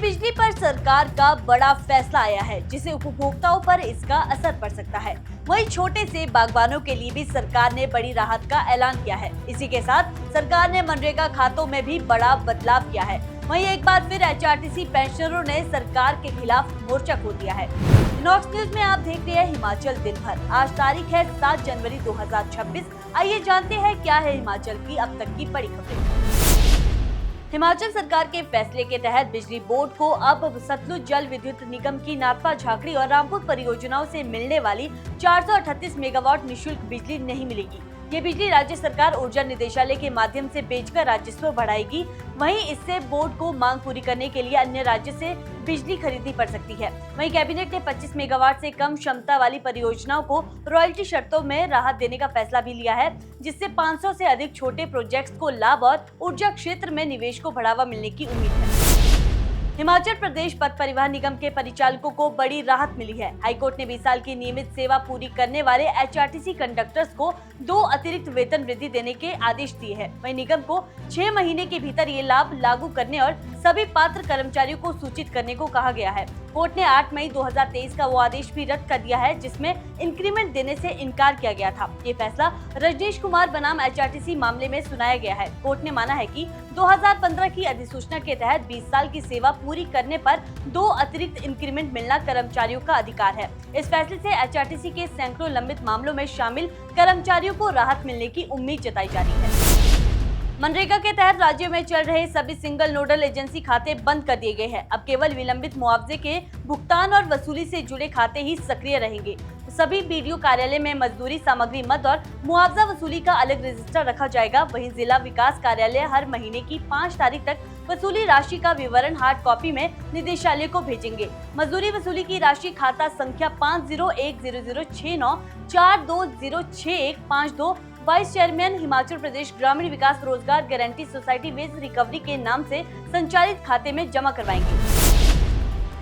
बिजली पर सरकार का बड़ा फैसला आया है, जिससे उपभोक्ताओं पर इसका असर पड़ सकता है। वहीं छोटे से बागवानों के लिए भी सरकार ने बड़ी राहत का ऐलान किया है। इसी के साथ सरकार ने मनरेगा खातों में भी बड़ा बदलाव किया है। वहीं एक बार फिर एचआरटीसी पेंशनरों ने सरकार के खिलाफ मोर्चा खोल दिया है। नॉक्स न्यूज में आप देख रहे हैं हिमाचल दिन भर। आज तारीख है 7 जनवरी 2026। आइए जानते हैं क्या है हिमाचल की अब तक की बड़ी खबरें। हिमाचल सरकार के फैसले के तहत बिजली बोर्ड को अब सतलुज जल विद्युत निगम की नाथपा झाकड़ी और रामपुर परियोजनाओं से मिलने वाली 438 मेगावाट निशुल्क बिजली नहीं मिलेगी। ये बिजली राज्य सरकार ऊर्जा निदेशालय के माध्यम से बेचकर राजस्व बढ़ाएगी। वहीं इससे बोर्ड को मांग पूरी करने के लिए अन्य राज्य से बिजली खरीदनी पड़ सकती है। वहीं कैबिनेट ने 25 मेगावाट से कम क्षमता वाली परियोजनाओं को रॉयल्टी शर्तों में राहत देने का फैसला भी लिया है, जिससे 500 से अधिक छोटे प्रोजेक्ट्स को लाभ और ऊर्जा क्षेत्र में निवेश को बढ़ावा मिलने की उम्मीद है। हिमाचल प्रदेश पथ परिवहन निगम के परिचालकों को बड़ी राहत मिली है। हाईकोर्ट ने 20 साल की नियमित सेवा पूरी करने वाले एचआरटीसी कंडक्टर्स को 2 अतिरिक्त वेतन वृद्धि देने के आदेश दिए हैं। वहीं निगम को 6 महीने के भीतर ये लाभ लागू करने और सभी पात्र कर्मचारियों को सूचित करने को कहा गया है। कोर्ट ने 8 मई 2023 का वो आदेश भी रद्द कर दिया है, जिसमें इंक्रीमेंट देने से इनकार किया गया था। ये फैसला रजनीश कुमार बनाम एचआरटीसी मामले में सुनाया गया है। कोर्ट ने माना है कि 2015 की अधिसूचना के तहत 20 साल की सेवा पूरी करने पर 2 अतिरिक्त इंक्रीमेंट मिलना कर्मचारियों का अधिकार है। इस फैसले से एचआरटीसी के सैकड़ों लंबित मामलों में शामिल कर्मचारियों को राहत मिलने की उम्मीद जताई जा रही है। मनरेगा के तहत राज्य में चल रहे सभी सिंगल नोडल एजेंसी खाते बंद कर दिए गए हैं। अब केवल विलंबित मुआवजे के भुगतान और वसूली से जुड़े खाते ही सक्रिय रहेंगे। सभी बीडीओ कार्यालय में मजदूरी, सामग्री मद और मुआवजा वसूली का अलग रजिस्टर रखा जाएगा। वहीं जिला विकास कार्यालय हर महीने की 5 तारीख तक वसूली राशि का विवरण हार्ड कॉपी में निदेशालय को भेजेंगे। मजदूरी वसूली की राशि खाता संख्या 50100694206152 वाइस चेयरमैन हिमाचल प्रदेश ग्रामीण विकास रोजगार गारंटी सोसाइटी वेज रिकवरी के नाम से संचालित खाते में जमा करवाएंगे।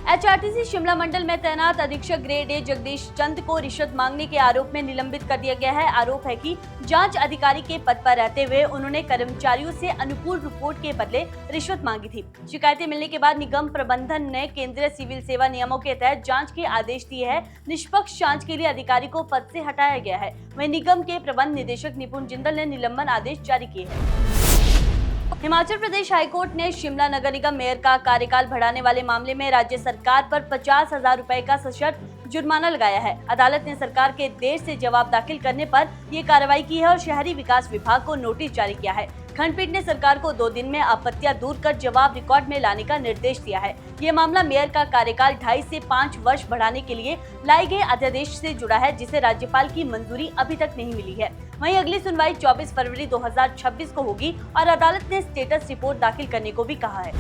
एचआरटीसी शिमला मंडल में तैनात अधीक्षक ग्रेड ए जगदीश चंद को रिश्वत मांगने के आरोप में निलंबित कर दिया गया है। आरोप है कि जांच अधिकारी के पद पर रहते हुए उन्होंने कर्मचारियों से अनुकूल रिपोर्ट के बदले रिश्वत मांगी थी। शिकायतें मिलने के बाद निगम प्रबंधन ने केंद्रीय सिविल सेवा नियमों के तहत जांच के आदेश दिए हैं। निष्पक्ष जांच के लिए अधिकारी को पद से हटाया गया है। वहीं निगम के प्रबंध निदेशक निपुण जिंदल ने निलंबन आदेश जारी किए हैं। हिमाचल प्रदेश हाईकोर्ट ने शिमला नगर निगम मेयर का कार्यकाल बढ़ाने वाले मामले में राज्य सरकार पर 50,000 रुपए का सशर्त जुर्माना लगाया है। अदालत ने सरकार के देर से जवाब दाखिल करने पर ये कार्रवाई की है और शहरी विकास विभाग को नोटिस जारी किया है। खंडपीठ ने सरकार को 2 दिन में आपत्तियां दूर कर जवाब रिकॉर्ड में लाने का निर्देश दिया है। ये मामला मेयर का कार्यकाल 2.5 से 5 वर्ष बढ़ाने के लिए लाए गए अध्यादेश से जुड़ा है, जिसे राज्यपाल की मंजूरी अभी तक नहीं मिली है। वहीं अगली सुनवाई 24 फरवरी 2026 को होगी और अदालत ने स्टेटस रिपोर्ट दाखिल करने को भी कहा है।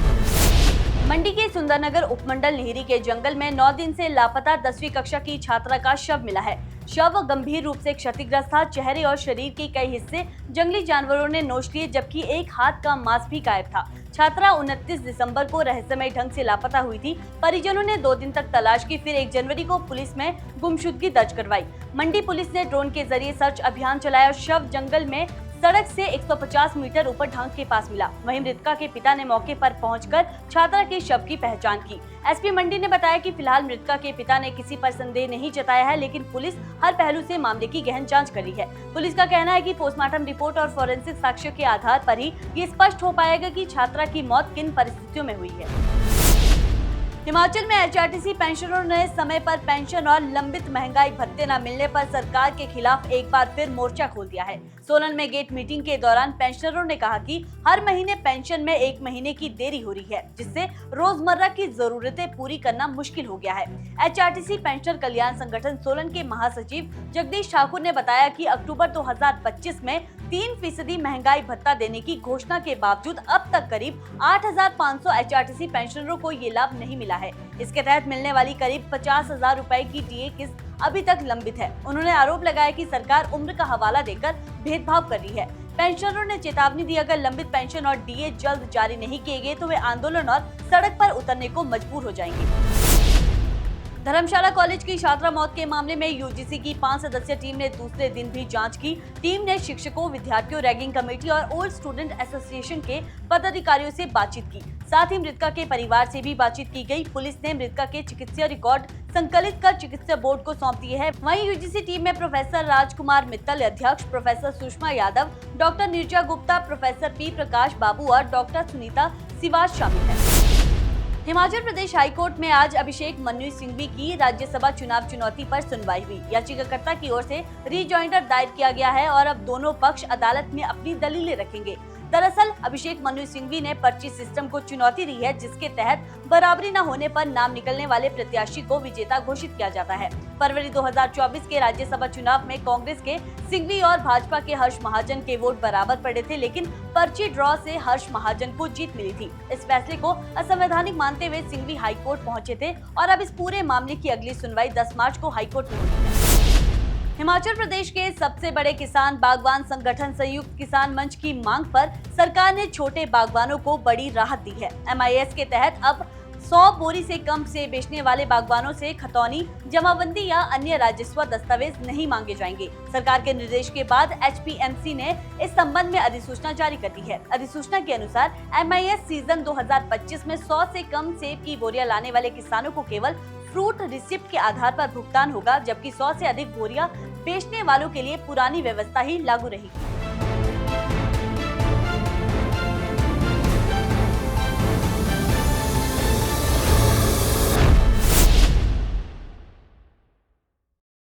मंडी के सुंदरनगर उपमंडल निहिरी के जंगल में 9 दिन से लापता 10वीं कक्षा की छात्रा का शव मिला है। शव गंभीर रूप से क्षतिग्रस्त था। चेहरे और शरीर के कई हिस्से जंगली जानवरों ने नोच लिए, जबकि एक हाथ का मांस भी गायब था। छात्रा 29 दिसंबर को रहस्यमय ढंग से लापता हुई थी। परिजनों ने 2 दिन तक तलाश की, फिर 1 जनवरी को पुलिस में गुमशुदगी दर्ज करवाई। मंडी पुलिस ने ड्रोन के जरिए सर्च अभियान चलाया और शव जंगल में सड़क से 150 मीटर ऊपर ढांक के पास मिला। वहीं मृतका के पिता ने मौके पर पहुंचकर छात्रा के शव की पहचान की। एसपी मंडी ने बताया कि फिलहाल मृतका के पिता ने किसी पर संदेह नहीं जताया है, लेकिन पुलिस हर पहलू से मामले की गहन जांच कर रही है। पुलिस का कहना है कि पोस्टमार्टम रिपोर्ट और फॉरेंसिक साक्ष्य के आधार पर ही ये स्पष्ट हो पाएगा कि छात्रा की मौत किन परिस्थितियों में हुई है। हिमाचल में एचआरटीसी पेंशनरों ने समय पर पेंशन और लंबित महंगाई भत्ते न मिलने पर सरकार के खिलाफ एक बार फिर मोर्चा खोल दिया है। सोलन में गेट मीटिंग के दौरान पेंशनरों ने कहा कि हर महीने पेंशन में 1 महीने की देरी हो रही है, जिससे रोजमर्रा की जरूरतें पूरी करना मुश्किल हो गया है। एचआरटीसी पेंशनर कल्याण संगठन सोलन के महासचिव जगदीश ठाकुर ने बताया कि अक्टूबर 2025 में 3% महंगाई भत्ता देने की घोषणा के बावजूद अब तक करीब 8,500 एचआरटीसी पेंशनरों को ये लाभ नहीं मिला है। इसके तहत मिलने वाली करीब 50,000 रुपए की डीए किस्त अभी तक लंबित है। उन्होंने आरोप लगाया कि सरकार उम्र का हवाला देकर भेदभाव कर रही है। पेंशनरों ने चेतावनी दी, अगर लंबित पेंशन और डीए जल्द जारी नहीं किए गए तो वे आंदोलन और सड़क पर उतरने को मजबूर हो जाएंगे। धर्मशाला कॉलेज की छात्रा मौत के मामले में यूजीसी की 5 सदस्यीय टीम ने दूसरे दिन भी जांच की। टीम ने शिक्षकों, विद्यार्थियों, रैगिंग कमेटी और ओल्ड स्टूडेंट एसोसिएशन के पदाधिकारियों से बातचीत की। साथ ही मृतका के परिवार से भी बातचीत की गई। पुलिस ने मृतका के चिकित्सीय रिकॉर्ड संकलित कर चिकित्सा बोर्ड को सौंप दिए हैं। वहीं यूजीसी टीम में प्रोफेसर राजकुमार मित्तल अध्यक्ष, professor Sushma Yadav, doctor Neerja Gupta, professor P Prakash Babu और डॉक्टर सुनीता सिवाज शामिल हैं। हिमाचल प्रदेश हाईकोर्ट में आज अभिषेक मनु सिंघवी की राज्यसभा चुनाव चुनौती पर सुनवाई हुई। याचिकाकर्ता की ओर से रीजॉइंडर दायर किया गया है और अब दोनों पक्ष अदालत में अपनी दलीलें रखेंगे। दरअसल अभिषेक मनु सिंघवी ने पर्ची सिस्टम को चुनौती दी है, जिसके तहत बराबरी न होने पर नाम निकलने वाले प्रत्याशी को विजेता घोषित किया जाता है। फरवरी 2024 के राज्यसभा चुनाव में कांग्रेस के सिंघवी और भाजपा के हर्ष महाजन के वोट बराबर पड़े थे, लेकिन पर्ची ड्रॉ से हर्ष महाजन को जीत मिली थी। इस फैसले को असंवैधानिक मानते हुए सिंघवी हाईकोर्ट पहुंचे थे और अब इस पूरे मामले की अगली सुनवाई 10 मार्च को हाईकोर्ट में होगी। हिमाचल प्रदेश के सबसे बड़े किसान बागवान संगठन संयुक्त किसान मंच की मांग पर सरकार ने छोटे बागवानों को बड़ी राहत दी है। MIS के तहत अब 100 बोरी से कम सेब बेचने वाले बागवानों से खतौनी, जमाबंदी या अन्य राजस्व दस्तावेज नहीं मांगे जाएंगे। सरकार के निर्देश के बाद HPMC ने इस संबंध में अधिसूचना जारी कर दी है। अधिसूचना के अनुसार MIS सीजन 2025 में 100 से कम सेब की बोरियां लाने वाले किसानों को केवल फ्रूट रिसिप्ट के आधार पर भुगतान होगा, जबकि 100 से अधिक बोरियां बेचने वालों के लिए पुरानी व्यवस्था ही लागू रहेगी।